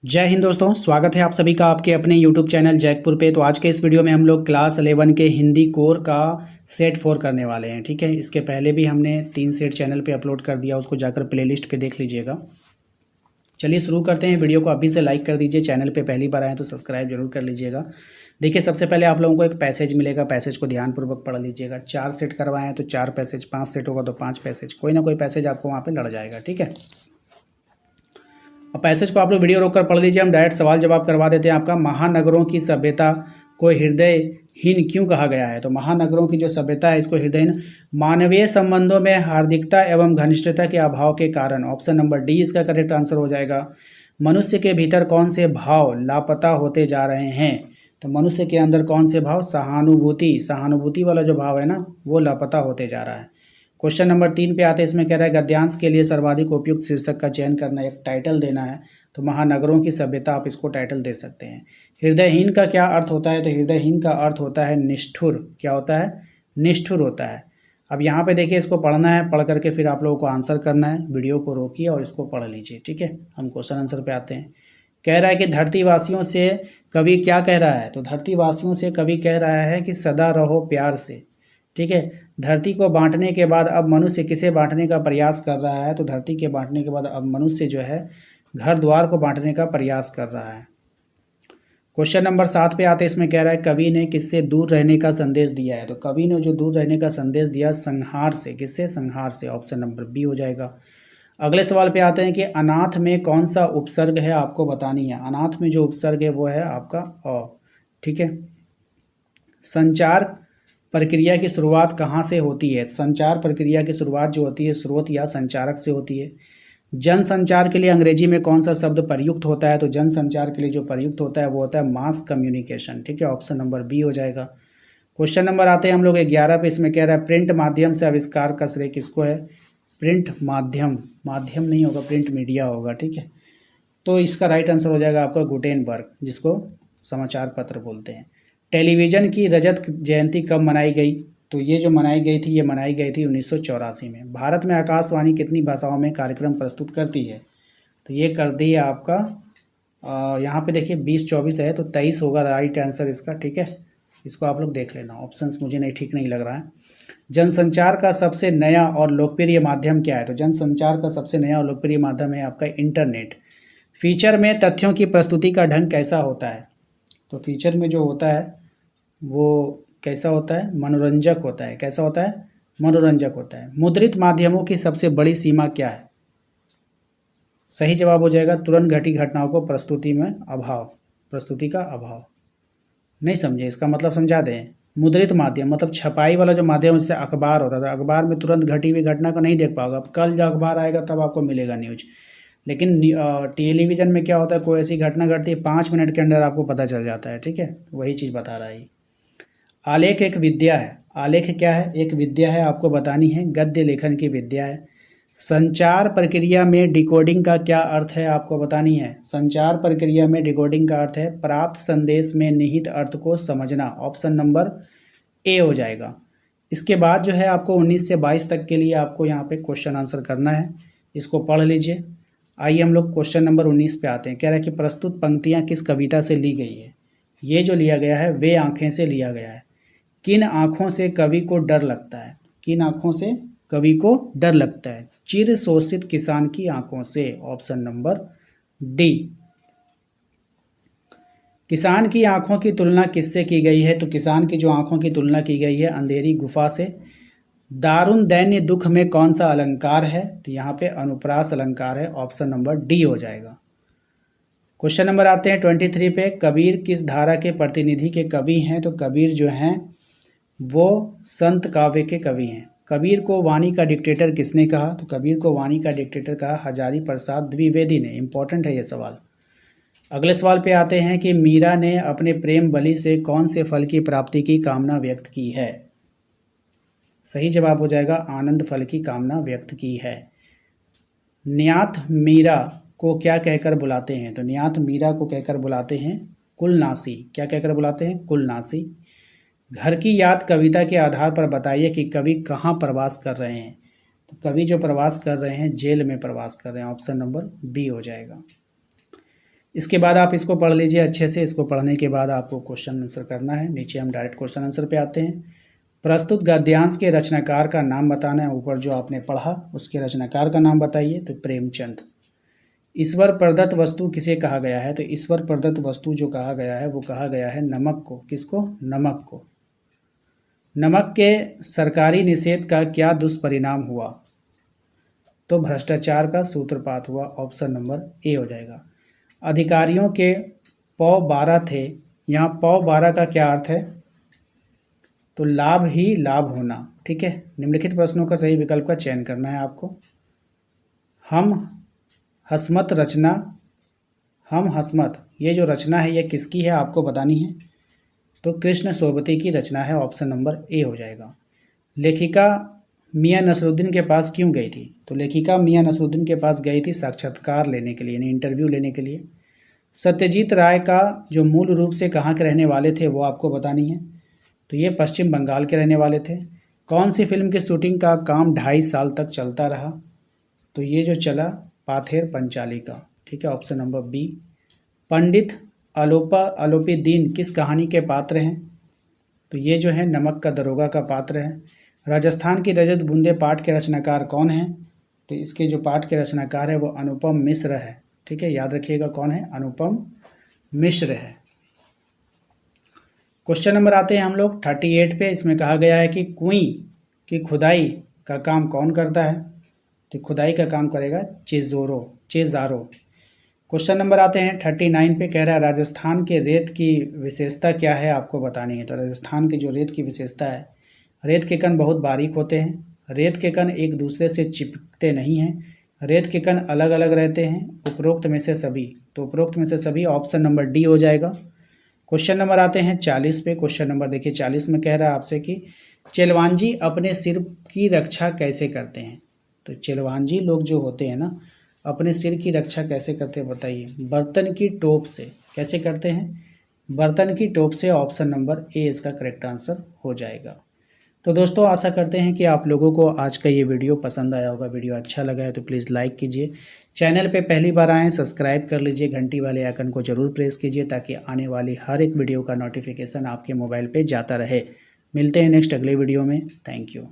जय हिंद दोस्तों, स्वागत है आप सभी का आपके अपने YouTube चैनल जैकपुर पे। तो आज के इस वीडियो में हम लोग क्लास 11 के हिंदी कोर का सेट 4 करने वाले हैं। ठीक है, इसके पहले भी हमने 3 सेट चैनल पे अपलोड कर दिया, उसको जाकर प्लेलिस्ट पे देख लीजिएगा। चलिए शुरू करते हैं। वीडियो को अभी से लाइक कर दीजिए, चैनल पे पहली बार आए तो सब्सक्राइब जरूर कर लीजिएगा। देखिए, सबसे पहले आप लोगों को एक पैसेज मिलेगा, पैसेज को ध्यानपूर्वक पढ़ लीजिएगा। 4 सेट करवाएं तो 4 पैसेज, 5 सेट होगा तो 5 पैसेज, कोई ना कोई पैसेज आपको वहाँ पर लड़ जाएगा। ठीक है, अब पैसेज को आप लोग वीडियो रोककर पढ़ लीजिए। हम डायरेक्ट सवाल जवाब करवा देते हैं आपका। महानगरों की सभ्यता को हृदयहीन क्यों कहा गया है? तो महानगरों की जो सभ्यता है इसको हृदयहीन मानवीय संबंधों में हार्दिकता एवं घनिष्ठता के अभाव के कारण। ऑप्शन नंबर डी इसका करेक्ट आंसर हो जाएगा। मनुष्य के भीतर कौन से भाव लापता होते जा रहे हैं? तो मनुष्य के अंदर कौन से भाव? सहानुभूति वाला जो भाव है ना, वो लापता होते जा रहा है। क्वेश्चन नंबर 3 पे आते हैं। इसमें कह रहा है गद्यांश के लिए सर्वाधिक उपयुक्त शीर्षक का चयन करना, एक टाइटल देना है। तो महानगरों की सभ्यता, आप इसको टाइटल दे सकते हैं। हृदयहीन का क्या अर्थ होता है? तो हृदयहीन का अर्थ होता है निष्ठुर। क्या होता है? निष्ठुर होता है। अब यहाँ पे देखिए, इसको पढ़ना है, पढ़ करके फिर आप लोगों को आंसर करना है। वीडियो को रोकिए और इसको पढ़ लीजिए। ठीक है, हम क्वेश्चन आंसर पे आते हैं। कह रहा है कि धरतीवासियों से कवि क्या कह रहा है? तो धरतीवासियों से कवि कह रहा है कि सदा रहो प्यार से। ठीक है, धरती को बांटने के बाद अब मनुष्य किसे बांटने का प्रयास कर रहा है? तो धरती के बांटने के बाद अब मनुष्य जो है घर द्वार को बांटने का प्रयास कर रहा है। क्वेश्चन नंबर 7 पे आते हैं। इसमें कह रहा है कवि ने किससे दूर रहने का संदेश दिया है? तो कवि ने जो दूर रहने का संदेश दिया, संहार से। किससे? संहार से। ऑप्शन नंबर बी हो जाएगा। अगले सवाल पे आते हैं कि अनाथ में कौन सा उपसर्ग है, आपको बतानी है। अनाथ में जो उपसर्ग है वो है आपका अ। ठीक है, संचार प्रक्रिया की शुरुआत कहाँ से होती है? संचार प्रक्रिया की शुरुआत जो होती है स्रोत या संचारक से होती है। जनसंचार के लिए अंग्रेजी में कौन सा शब्द प्रयुक्त होता है? तो जनसंचार के लिए जो प्रयुक्त होता है वो होता है मास कम्युनिकेशन। ठीक है, ऑप्शन नंबर बी हो जाएगा। क्वेश्चन नंबर आते हैं हम लोग 11 पे। इसमें कह रहा है प्रिंट माध्यम से आविष्कार का श्रेय किसको है? प्रिंट माध्यम, माध्यम नहीं होगा, प्रिंट मीडिया होगा। ठीक है, तो इसका राइट आंसर हो जाएगा आपका गुटेनबर्ग, जिसको समाचार पत्र बोलते हैं। टेलीविज़न की रजत जयंती कब मनाई गई? तो ये जो मनाई गई थी, ये मनाई गई थी 1984 में। भारत में आकाशवाणी कितनी भाषाओं में कार्यक्रम प्रस्तुत करती है? तो ये कर दी है आपका यहाँ पे देखिए 20-24 है, तो 23 होगा राइट आंसर इसका। ठीक है, इसको आप लोग देख लेना, ऑप्शंस मुझे नहीं ठीक नहीं लग रहा है। जनसंचार का सबसे नया और लोकप्रिय माध्यम क्या है? तो जनसंचार का सबसे नया और लोकप्रिय माध्यम है आपका इंटरनेट। फीचर में तथ्यों की प्रस्तुति का ढंग कैसा होता है? तो फीचर में जो होता है वो कैसा होता है? मनोरंजक होता है। कैसा होता है? मनोरंजक होता है। मुद्रित माध्यमों की सबसे बड़ी सीमा क्या है? सही जवाब हो जाएगा तुरंत घटी घटनाओं को प्रस्तुति में अभाव, प्रस्तुति का अभाव। नहीं समझे, इसका मतलब समझा दें। मुद्रित माध्यम मतलब छपाई वाला जो माध्यम, जैसे अखबार होता था, अखबार में तुरंत घटी हुई घटना को नहीं देख पाओगे। अब कल जो अखबार आएगा तब आपको मिलेगा न्यूज। लेकिन टेलीविज़न में क्या होता है, कोई ऐसी घटना घटती है 5 मिनट के अंदर आपको पता चल जाता है। ठीक है, वही चीज़ बता रहा है। आलेख एक विद्या है। आलेख क्या है? एक विद्या है, आपको बतानी है। गद्य लेखन की विद्या है। संचार प्रक्रिया में डिकोडिंग का क्या अर्थ है, आपको बतानी है। संचार प्रक्रिया में डिकोडिंग का अर्थ है प्राप्त संदेश में निहित अर्थ को समझना। ऑप्शन नंबर ए हो जाएगा। इसके बाद जो है आपको 19 से 22 तक के लिए आपको यहाँ पे क्वेश्चन आंसर करना है, इसको पढ़ लीजिए। आइए हम लोग क्वेश्चन नंबर 19 पे आते हैं। कह रहा है कि प्रस्तुत पंक्तियाँ किस कविता से ली गई है? ये जो लिया गया है वे आँखें से लिया गया है। किन आँखों से कवि को डर लगता है? किन आँखों से कवि को डर लगता है? चिर शोषित किसान की आँखों से। Option number D. किसान की आँखों की तुलना किससे की गई है? तो किसान की जो आँखों की तुलना की गई है अंधेरी गुफा से। दारुण दैन्य दुख में कौन सा अलंकार है? तो यहाँ पे अनुप्रास अलंकार है। ऑप्शन नंबर डी हो जाएगा। क्वेश्चन नंबर आते हैं 23 पे। कबीर किस धारा के प्रतिनिधि के कवि हैं? तो कबीर जो हैं वो संत काव्य के कवि हैं। कबीर को वाणी का डिक्टेटर किसने कहा? तो कबीर को वाणी का डिक्टेटर कहा हजारी प्रसाद द्विवेदी ने। इंपॉर्टेंट है ये सवाल। अगले सवाल पे आते हैं कि मीरा ने अपने प्रेम बलि से कौन से फल की प्राप्ति की कामना व्यक्त की है? सही जवाब हो जाएगा आनंद फल की कामना व्यक्त की है। न्याथ मीरा को क्या कहकर बुलाते हैं? तो न्याथ मीरा को कहकर बुलाते हैं कुलनासी। क्या कहकर बुलाते हैं? कुलनासी। घर की याद कविता के आधार पर बताइए कि कवि कहाँ प्रवास कर रहे हैं? तो कवि जो प्रवास कर रहे हैं जेल में प्रवास कर रहे हैं। ऑप्शन नंबर बी हो जाएगा। इसके बाद आप इसको पढ़ लीजिए अच्छे से। इसको पढ़ने के बाद आपको क्वेश्चन आंसर करना है। नीचे हम डायरेक्ट क्वेश्चन आंसर पे आते हैं। प्रस्तुत गद्यांश के रचनाकार का नाम बताना है। ऊपर जो आपने पढ़ा उसके रचनाकार का नाम बताइए। तो प्रेमचंद। ईश्वर प्रदत्त वस्तु किसे कहा गया है? तो ईश्वर प्रदत्त वस्तु जो कहा गया है वो कहा गया है नमक को। किसको? नमक को। नमक के सरकारी निषेध का क्या दुष्परिणाम हुआ? तो भ्रष्टाचार का सूत्रपात हुआ। ऑप्शन नंबर ए हो जाएगा। अधिकारियों के पौ 12 थे। यहाँ पौ 12 का क्या अर्थ है? तो लाभ ही लाभ होना। ठीक है, निम्नलिखित प्रश्नों का सही विकल्प का चयन करना है आपको। हम हसमत रचना, हम हसमत, ये जो रचना है ये किसकी है आपको बतानी है। तो कृष्ण सोबती की रचना है। ऑप्शन नंबर ए हो जाएगा। लेखिका मियां नसरुद्दीन के पास क्यों गई थी? तो लेखिका मियां नसरुद्दीन के पास गई थी साक्षात्कार लेने के लिए, यानी इंटरव्यू लेने के लिए। सत्यजीत राय का जो मूल रूप से कहाँ के रहने वाले थे वो आपको बतानी है। तो ये पश्चिम बंगाल के रहने वाले थे। कौन सी फिल्म की शूटिंग का काम 2.5 साल तक चलता रहा? तो ये जो चला पाथेर पंचाली का। ठीक है, ऑप्शन नंबर बी। पंडित आलोपीदीन किस कहानी के पात्र हैं? तो ये जो है नमक का दरोगा का पात्र है। राजस्थान की रजत बूंदे पाठ के रचनाकार कौन है? तो इसके जो पाठ के रचनाकार है वो अनुपम मिश्र है। ठीक है, याद रखिएगा कौन है? अनुपम मिश्र है। क्वेश्चन नंबर आते हैं हम लोग 38 पे। इसमें कहा गया है कि कुएं की खुदाई का काम कौन करता है? तो खुदाई का काम करेगा चेज़ारो। क्वेश्चन नंबर आते हैं 39 पे। कह रहा है राजस्थान के रेत की विशेषता क्या है आपको बतानी है। तो राजस्थान की जो रेत की विशेषता है, रेत के कण बहुत बारीक होते हैं। रेत के कण एक दूसरे से चिपकते नहीं हैं। रेत के कण अलग अलग रहते हैं। उपरोक्त में से सभी। तो उपरोक्त में से सभी ऑप्शन नंबर डी हो जाएगा। क्वेश्चन नंबर आते हैं 40 पे। क्वेश्चन नंबर देखिए 40 में कह रहा है आपसे कि चेलवांजी अपने सिर की रक्षा कैसे करते हैं। तो चेलवांजी लोग जो होते हैं ना, अपने सिर की रक्षा कैसे करते हैं बताइए। बर्तन की टोप से। कैसे करते हैं? बर्तन की टोप से। ऑप्शन नंबर ए इसका करेक्ट आंसर हो जाएगा। तो दोस्तों आशा करते हैं कि आप लोगों को आज का ये वीडियो पसंद आया होगा। वीडियो अच्छा लगा है तो प्लीज़ लाइक कीजिए। चैनल पे पहली बार आएँ सब्सक्राइब कर लीजिए। घंटी वाले आइकन को ज़रूर प्रेस कीजिए ताकि आने वाली हर एक वीडियो का नोटिफिकेशन आपके मोबाइल पे जाता रहे। मिलते हैं नेक्स्ट अगले वीडियो में। Thank you.